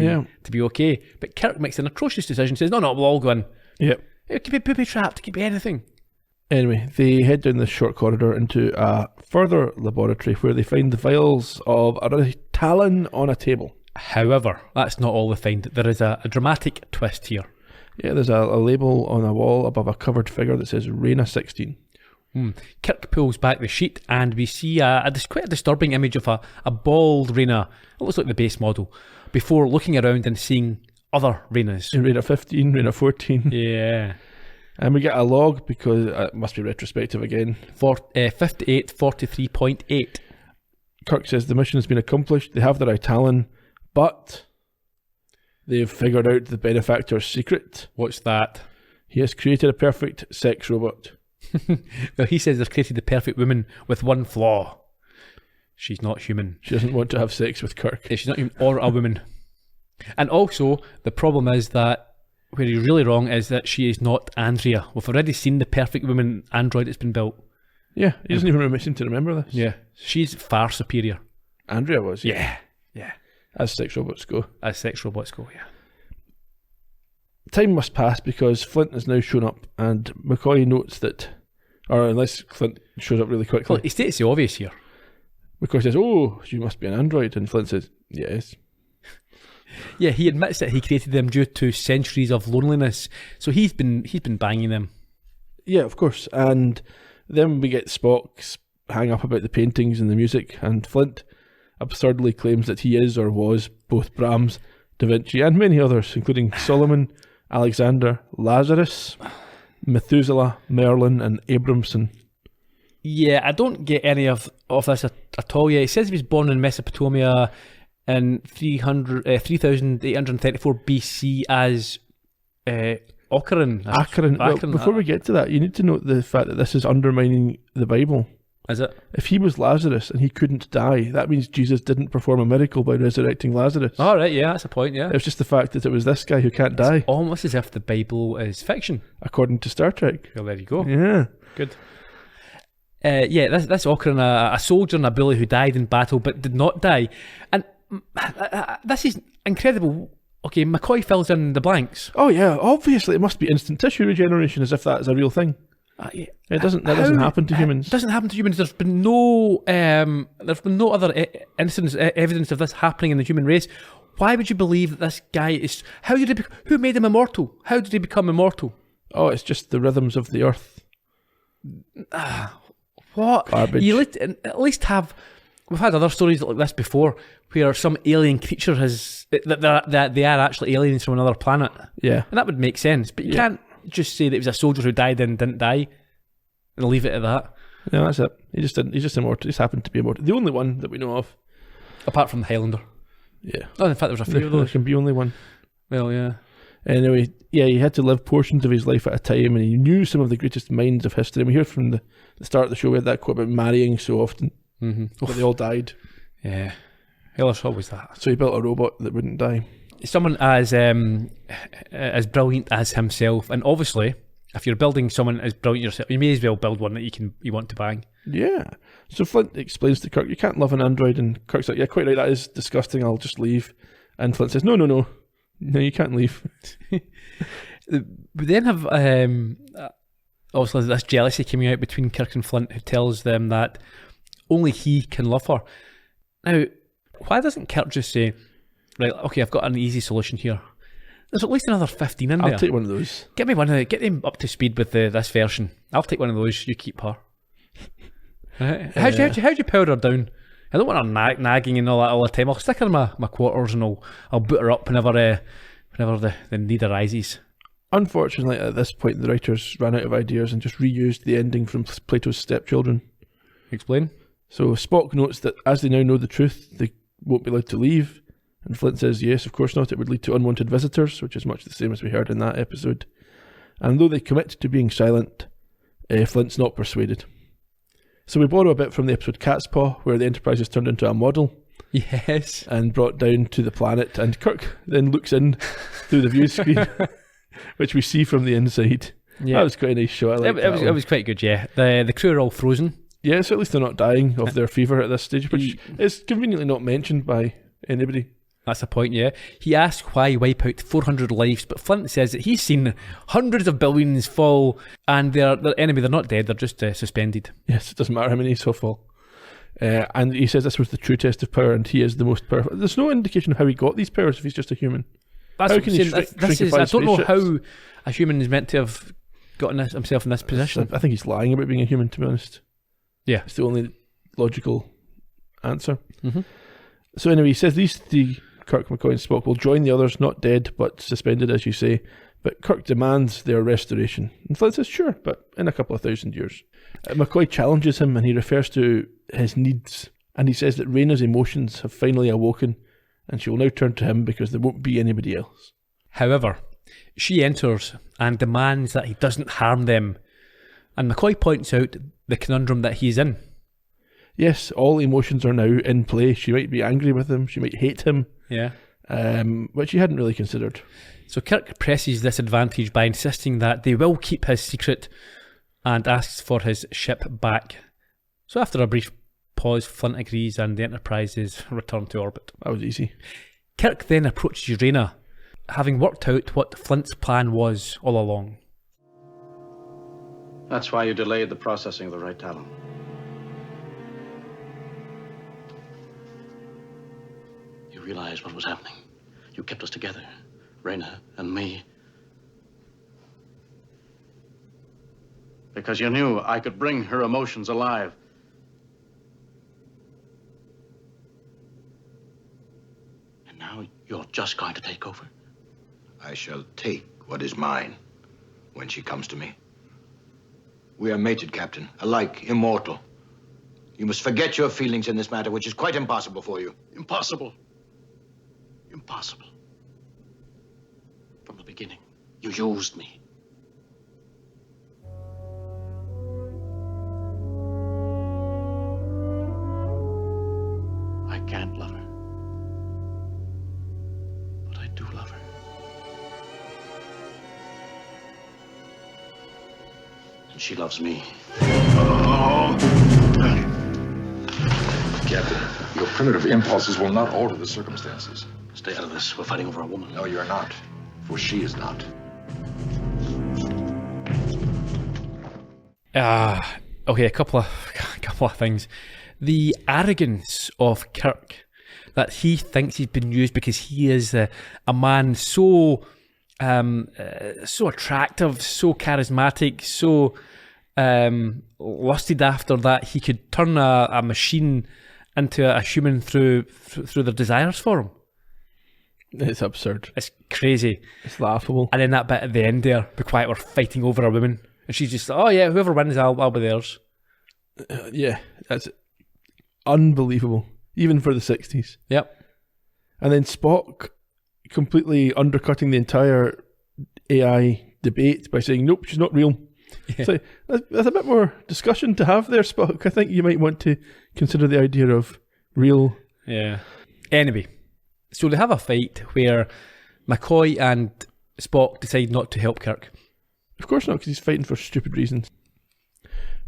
be okay. But Kirk makes an atrocious decision, says, no, we'll all go in.
Yep.
It could be booby trapped, it could be anything.
Anyway, they head down this short corridor into a further laboratory where they find the vials of a Rytalan on a table.
However, that's not all they find. There is a dramatic twist here.
Yeah, there's a label on a wall above a covered figure that says Reyna 16.
Kirk pulls back the sheet and we see quite a disturbing image of a bald Reyna. It looks like the base model. Before looking around and seeing other Reynas.
Reyna 15, Reyna 14.
Yeah.
And we get a log because it must be retrospective again.
5843.8.
Kirk says the mission has been accomplished. They have the Rytalan, but they've figured out the benefactor's secret.
What's that?
He has created a perfect sex robot.
Well, he says they've created the perfect woman with one flaw. She's not human.
She doesn't want to have sex with Kirk.
She's not human or a woman. And also, the problem is that where you're really wrong is that she is not Andrea. We've already seen the perfect woman android that's been built.
Yeah, he doesn't even seem to remember this.
Yeah, she's far superior.
Andrea was.
Yeah.
As sex robots go.
Yeah.
Time must pass because Flint has now shown up and McCoy notes that, or unless Flint shows up really quickly.
Well, he states the obvious here.
McCoy says, oh, you must be an android. And Flint says, yes.
Yeah, he admits that he created them due to centuries of loneliness. So he's been banging them.
Yeah, of course. And then we get Spock's hang up about the paintings and the music, and Flint absurdly claims that he is or was both Brahms, Da Vinci, and many others, including Solomon, Alexander, Lazarus, Methuselah, Merlin, and Abramson.
Yeah, I don't get any of this at all. Yeah, he says he was born in Mesopotamia in 3834 BC as Ocaran.
Well, before we get to that, you need to note the fact that this is undermining the Bible.
Is it?
If he was Lazarus and he couldn't die, that means Jesus didn't perform a miracle by resurrecting Lazarus.
All right, yeah, that's a point, yeah.
It was just the fact that it was this guy who can't die.
Almost as if the Bible is fiction.
According to Star Trek.
Well, there you go.
Yeah.
Good. This Ocaran, a soldier and a bully who died in battle but did not die. And this is incredible. Okay, McCoy fills in the blanks.
Oh yeah, obviously it must be instant tissue regeneration, as if that is a real thing.
Yeah.
That doesn't happen to humans.
It doesn't happen to humans. There's been no other evidence of this happening in the human race. Why would you believe that this guy is? Who made him immortal? How did he become immortal?
Oh, it's just the rhythms of the earth.
What?
Garbage.
You at least have. We've had other stories like this before, where some alien creature that they are actually aliens from another planet.
Yeah,
and that would make sense. But you can't just say that it was a soldier who died and didn't die, and leave it at that.
No, that's it. He just didn't. He's just immortal. He just happened to be immortal. The only one that we know of,
apart from the Highlander.
Yeah.
Oh, in fact, there was a few of those.
There can be only one.
Well, yeah.
Anyway, yeah, he had to live portions of his life at a time, and he knew some of the greatest minds of history. And we heard from the start of the show, we had that quote about marrying so often, but they all died.
Yeah. Well, there's always that.
So he built a robot that wouldn't die.
Someone as brilliant as himself, and obviously, if you're building someone as brilliant yourself, you may as well build one that you want to bang. Yeah.
So Flint explains to Kirk, you can't love an android, and Kirk's like, yeah, quite right, that is disgusting, I'll just leave. And Flint says, no, you can't leave.
We then have obviously this jealousy coming out between Kirk and Flint, who tells them that only he can love her. Now, why doesn't Kirk just say, right, okay, I've got an easy solution here. There's at least another 15 in there.
I'll take one of those.
Get them up to speed with this version. I'll take one of those, you keep her. Right? How'd you power her down? I don't want her nagging and all the time. I'll stick her in my quarters and I'll boot her up whenever the need arises.
Unfortunately, at this point, the writers ran out of ideas and just reused the ending from Plato's Stepchildren.
Explain.
So Spock notes that as they now know the truth, they won't be allowed to leave. And Flint says, yes, of course not. It would lead to unwanted visitors, which is much the same as we heard in that episode. And though they commit to being silent, Flint's not persuaded. So we borrow a bit from the episode Cat's Paw, where the Enterprise is turned into a model.
Yes.
And brought down to the planet. And Kirk then looks in through the view screen, which we see from the inside. Yeah. That was quite a nice shot.
It was quite good, yeah. The crew are all frozen.
Yeah, so at least they're not dying of their fever at this stage, which is conveniently not mentioned by anybody.
That's the point, yeah. He asks why wipe out 400 lives, but Flint says that he's seen hundreds of billions fall, and they're not dead, they're just suspended.
Yes, it doesn't matter how many saw fall. And he says this was the true test of power, and he is the most powerful. There's no indication of how he got these powers if he's just a human.
That's how can he I don't know how a human is meant to have gotten himself in this position.
I think he's lying about being a human, to be honest.
Yeah.
It's the only logical answer.
Mm-hmm.
So anyway, he says these three, Kirk, McCoy and Spock, will join the others, not dead, but suspended, as you say. But Kirk demands their restoration. And Flint says, sure, but in a couple of thousand years. McCoy challenges him, and he refers to his needs. And he says that Reyna's emotions have finally awoken, and she will now turn to him because there won't be anybody else.
However, she enters and demands that he doesn't harm them. And McCoy points out the conundrum that he's in.
Yes, all emotions are now in play. She might be angry with him. She might hate him.
Yeah.
Which she hadn't really considered.
So Kirk presses this advantage by insisting that they will keep his secret and asks for his ship back. So after a brief pause, Flint agrees and the Enterprise is returned to orbit.
That was easy.
Kirk then approaches Reyna, having worked out what Flint's plan was all along.
That's why you delayed the processing of the right talent.
You
You realize what was happening. You kept us together, Reyna and me. Because you knew I could bring her emotions alive. And now you're just going to take over.
I shall take what is mine when she comes to me. We are mated, Captain, alike, immortal. You must forget your feelings in this matter, which is quite impossible for you.
Impossible. Impossible. From the beginning, you used me. I can't love her. But I do love her. And she loves me.
Captain, your primitive impulses will not alter the circumstances.
Stay out of this. We're fighting over a woman.
No, you're not. For she is not.
Okay, a couple of things. The arrogance of Kirk, that he thinks he's been used because he is a man so attractive, so charismatic, so lusted after, that he could turn a machine into a human through their desires for him.
It's absurd.
It's crazy.
It's laughable.
And then that bit at the end there, be quiet, we're fighting over a woman, and she's just, oh yeah, whoever wins, I'll be theirs.
Yeah, that's unbelievable, even for the 60s.
Yep.
And then Spock completely undercutting the entire AI debate by saying, nope, she's not real.
Yeah.
So there's a bit more discussion to have there, Spock. I think you might want to consider the idea of real.
Yeah. Anyway, so they have a fight where McCoy and Spock decide not to help Kirk.
Of course not, because he's fighting for stupid reasons.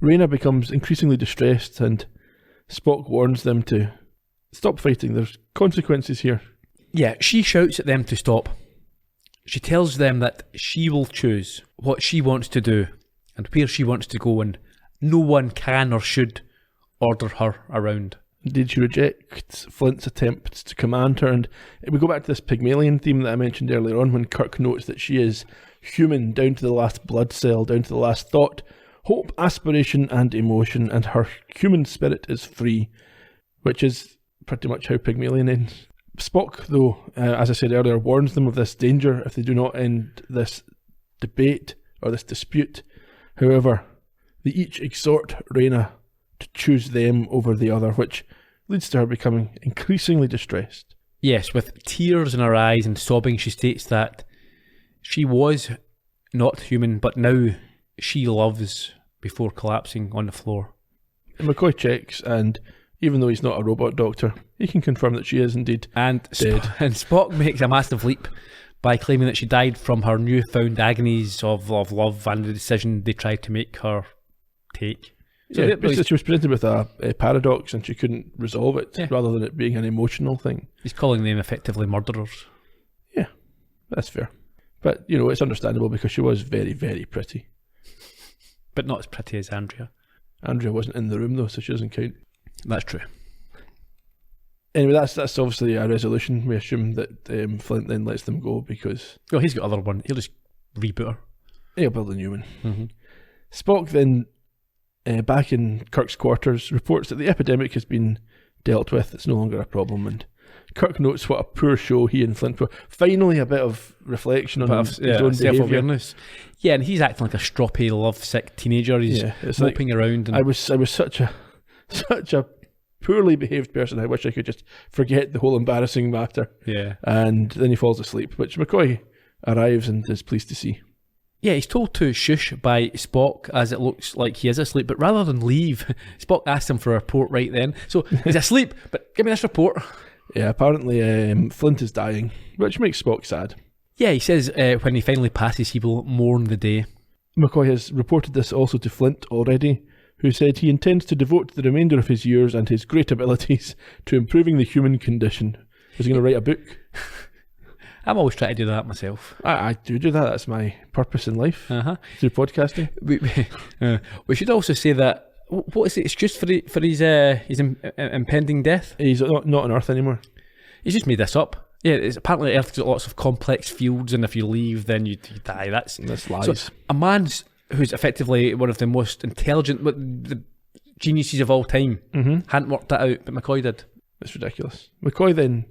Reyna becomes increasingly distressed, and Spock warns them to stop fighting. There's consequences here.
Yeah, she shouts at them to stop. She tells them that she will choose what she wants to do and where she wants to go, and no one can or should order her around.
Indeed, she rejects Flint's attempts to command her, and we go back to this Pygmalion theme that I mentioned earlier on, when Kirk notes that she is human down to the last blood cell, down to the last thought, hope, aspiration and emotion, and her human spirit is free, which is pretty much how Pygmalion ends. Spock, though, as I said earlier, warns them of this danger if they do not end this debate or this dispute. However, they each exhort Reyna to choose them over the other, which leads to her becoming increasingly distressed.
Yes, with tears in her eyes and sobbing, she states that she was not human, but now she loves, before collapsing on the floor.
And McCoy checks, and even though he's not a robot doctor, he can confirm that she is indeed
dead. And Spock makes a massive leap by claiming that she died from her newfound agonies of love and the decision they tried to make her take. So
yeah, basically she was presented with a paradox and she couldn't resolve it, rather than it being an emotional thing.
He's calling them effectively murderers.
Yeah, that's fair. But, you know, it's understandable because she was very, very pretty.
But not as pretty as Andrea.
Andrea wasn't in the room though, so she doesn't count.
That's true.
Anyway, that's obviously a resolution. We assume that Flint then lets them go because...
Well, he's got other one. He'll just reboot her.
He'll build a new one.
Mm-hmm.
Spock then, back in Kirk's quarters, reports that the epidemic has been dealt with. It's no longer a problem, and Kirk notes what a poor show he and Flint were. Finally, a bit of reflection on his own
self-awareness. Yeah, and he's acting like a stroppy, lovesick teenager. He's moping around. And
I was such a poorly behaved person. I wish I could just forget the whole embarrassing matter.
Yeah.
And then he falls asleep, which McCoy arrives and is pleased to see.
Yeah, he's told to shush by Spock as it looks like he is asleep, but rather than leave, Spock asks him for a report right then. So he's asleep, but give me this report.
Yeah, apparently Flint is dying, which makes Spock sad.
Yeah, he says when he finally passes, he will mourn the day.
McCoy has reported this also to Flint already, who said he intends to devote the remainder of his years and his great abilities to improving the human condition. Is he going to write a book?
I'm always trying to do that myself.
I do that. That's my purpose in life, through podcasting.
We should also say that, what is the excuse for his impending death?
He's not on Earth anymore.
He's just made this up. Yeah, apparently Earth's got lots of complex fields, and if you leave, then you die. That's
lies.
So a man who's effectively one of the most intelligent the geniuses of all time hadn't worked that out, but McCoy did.
It's ridiculous. McCoy then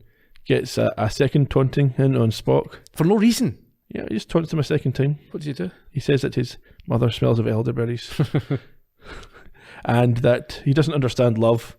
gets a second taunting in on Spock.
For no reason.
Yeah, he just taunts him a second time.
What does he do?
He says that his mother smells of elderberries. And that he doesn't understand love.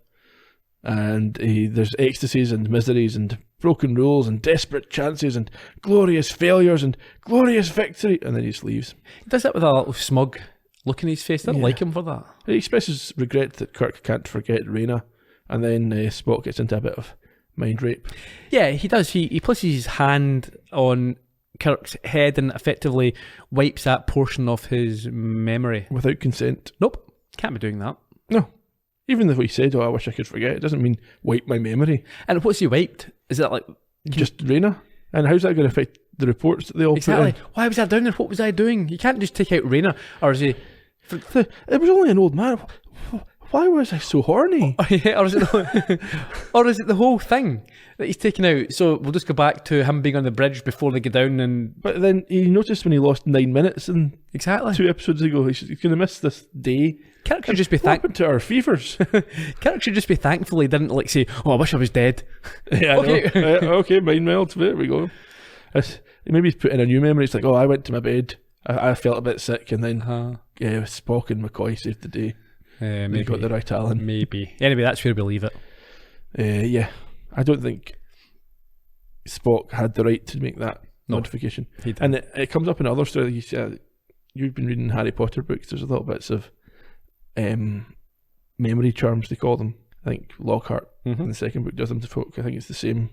And there's ecstasies and miseries and broken rules and desperate chances and glorious failures and glorious victory. And then he just leaves.
He does that with a little smug look in his face. I don't like him for that.
He expresses regret that Kirk can't forget Reyna. And then Spock gets into a bit of mind rape.
Yeah, he does. He places his hand on Kirk's head and effectively wipes that portion of his memory.
Without consent.
Nope. Can't be doing that.
No. Even if he said, I wish I could forget, it doesn't mean wipe my memory.
And what's he wiped? Is that like...
Just Reyna? And how's that going to affect the reports that they all put in?
Why was I down there? What was I doing? You can't just take out Reyna. Or is he...
It was only an old man. Why was I so horny?
Or is it the whole thing that he's taken out? So we'll just go back to him being on the bridge before they go down and...
But then he noticed when he lost 9 minutes and...
Exactly.
2 episodes ago, he's going to miss this day.
Kirk should just be
thankful to our fevers.
Kirk should just be thankful he didn't say, I wish I was dead.
Yeah, okay. Okay, mind meld. There we go. Maybe he's put in a new memory. It's like, I went to my bed. I felt a bit sick, and then Spock and McCoy saved the day.
Maybe
they got the right Alan.
Maybe. Anyway, that's where we leave it.
Yeah, I don't think Spock had the right to make that modification.
He did.
And it comes up in other stories. You've been reading Harry Potter books. There's a little bits of memory charms, they call them. I think Lockhart in the second book does them to folk. I think it's the same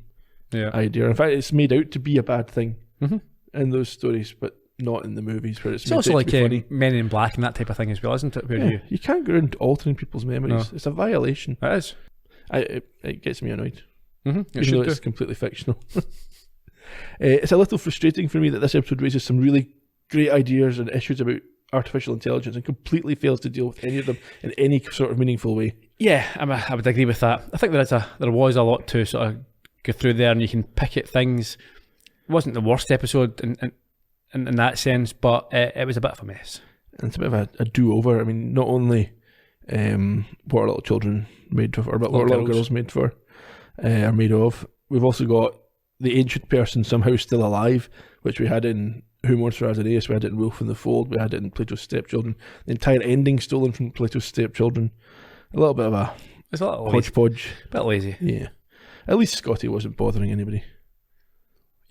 idea. In fact, it's made out to be a bad thing in those stories, but not in the movies where it's
also like
funny.
Men in Black and that type of thing as well, isn't it? Where
you can't go around altering people's memories.
No.
It's a violation.
It is.
It gets me annoyed.
Even
though it's completely fictional. It's a little frustrating for me that this episode raises some really great ideas and issues about artificial intelligence and completely fails to deal with any of them in any sort of meaningful way. Yeah,
I would agree with that. I think there was a lot to sort of go through there, and you can pick at things. It wasn't the worst episode in that sense, but it was a bit of a mess.
And it's a bit of a do-over. I mean, not only what are little children made for, but what are little girls made for, are made of. We've also got the ancient person somehow still alive, which we had in Who Mourns for Asmodeus, we had it in Wolf in the Fold, we had it in Plato's Stepchildren. The entire ending stolen from Plato's Stepchildren. A little bit of a hodgepodge.
A bit lazy.
Yeah. At least Scotty wasn't bothering anybody.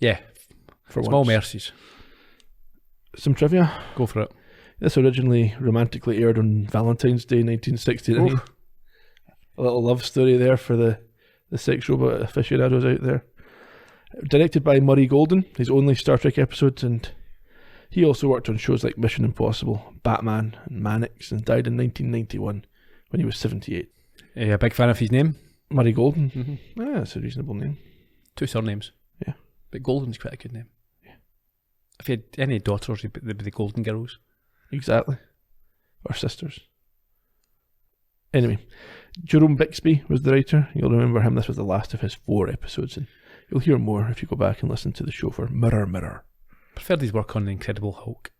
Yeah.
For
small
once.
mercies.
Some trivia.
Go for it.
This originally romantically aired on Valentine's Day 1969. Oof. A little love story there for the sex robot aficionados out there. Directed by Murray Golden, his only Star Trek episodes, and he also worked on shows like Mission Impossible, Batman, and Mannix, and died in 1991 when he was 78.
Are you a big fan of his name?
Murray Golden? Mm-hmm. Yeah, that's a reasonable name.
2 surnames.
Yeah.
But Golden's quite a good name.
Yeah.
If you had any daughters, they'd be the Golden Girls.
Exactly. Or sisters. Anyway, Jerome Bixby was the writer. You'll remember him. This was the last of his 4 episodes, and you'll hear more if you go back and listen to the show for Mirror Mirror.
Preferred his work on The Incredible Hulk.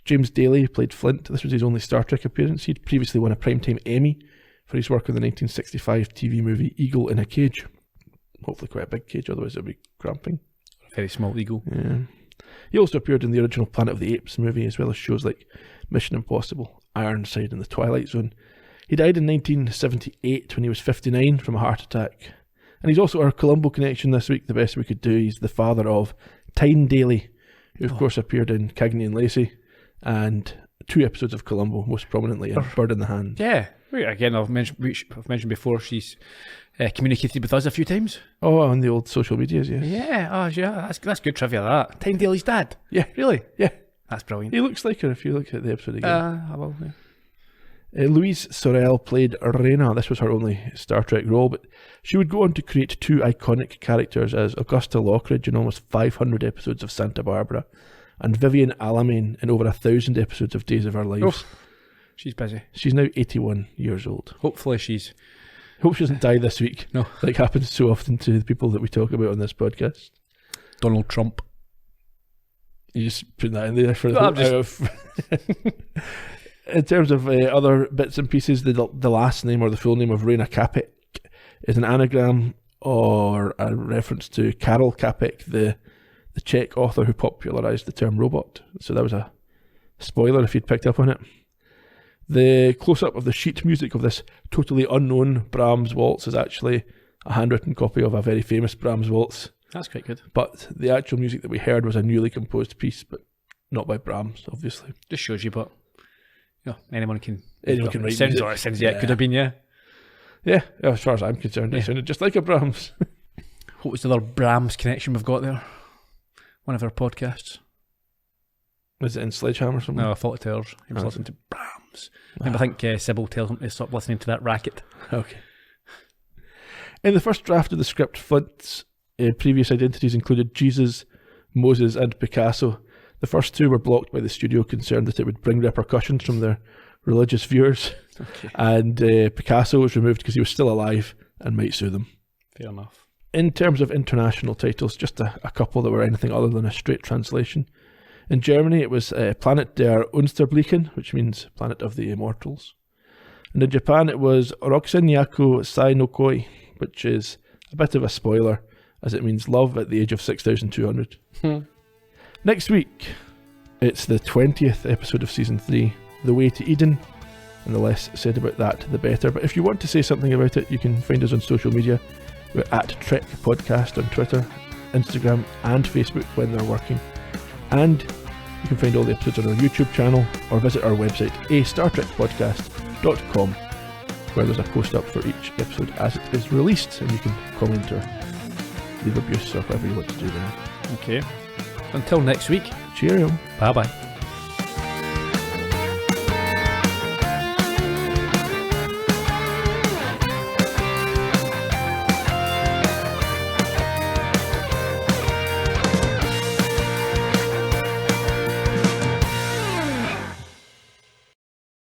James Daly played Flint. This was his only Star Trek appearance. He'd previously won a Primetime Emmy for his work on the 1965 TV movie Eagle in a Cage. Hopefully quite a big cage, otherwise it would be cramping.
A very small eagle.
Yeah. He also appeared in the original Planet of the Apes movie, as well as shows like Mission Impossible, Ironside, and The Twilight Zone. He died in 1978 when he was 59 from a heart attack. And he's also our Columbo connection this week, the best we could do. He's the father of Tyne Daly, who of course appeared in Cagney and Lacey, and 2 episodes of Columbo, most prominently in Bird in the Hand.
Yeah. Again, I've mentioned before, she's communicated with us a few times.
Oh, on the old social medias, yes.
Yeah, that's good trivia, that. Tyne Daly's dad?
Yeah.
Really?
Yeah.
That's brilliant.
He looks like her if you look at the episode again.
I will, yeah.
Louise Sorel played Reyna. This was her only Star Trek role, but she would go on to create 2 iconic characters as Augusta Lockridge in almost 500 episodes of Santa Barbara, and Vivian Alamein in over 1,000 episodes of Days of Our Lives.
She's busy.
She's now 81 years old.
Hopefully she's
Hope she doesn't die this week.
No.
Like happens so often to the people that we talk about on this podcast.
Donald Trump.
You just put that in there for
Well,
In terms of other bits and pieces, the last name or the full name of Reyna Capek is an anagram or a reference to Karel Capek, the Czech author who popularised the term robot. So that was a spoiler if you'd picked up on it. The close-up of the sheet music of this totally unknown Brahms waltz is actually a handwritten copy of a very famous Brahms waltz.
That's quite good.
But the actual music that we heard was a newly composed piece, but not by Brahms, obviously.
Just shows you, but anyone can
write
sounds
music.
like it sounds, it could have been,
Yeah, as far as I'm concerned, it sounded just like a Brahms.
What was the other Brahms connection we've got there? One of our podcasts.
Was it in Sledgehammer or something?
No, I thought it was. He was listening to Brahms. I think Sybil tells him to stop listening to that racket.
Okay. In the first draft of the script, Flint's previous identities included Jesus, Moses, and Picasso. The first two were blocked by the studio, concerned that it would bring repercussions from their religious viewers.
Okay.
And Picasso was removed because he was still alive and might sue them.
Fair enough.
In terms of international titles, just a couple that were anything other than a straight translation. In Germany, it was Planet der Unsterblicken, which means Planet of the Immortals. And in Japan, it was Rokusenyaku Sai no Koi, which is a bit of a spoiler, as it means love at the age of 6,200. Next week, it's the 20th episode of Season 3, The Way to Eden, and the less said about that, the better. But if you want to say something about it, you can find us on social media. We're at Trek Podcast on Twitter, Instagram, and Facebook when they're working. And you can find all the episodes on our YouTube channel or visit our website, astartrekpodcast.com, where there's a post up for each episode as it is released, and you can comment or leave abuse or whatever you want to do there.
Okay. Until next week.
Cheerio.
Bye-bye.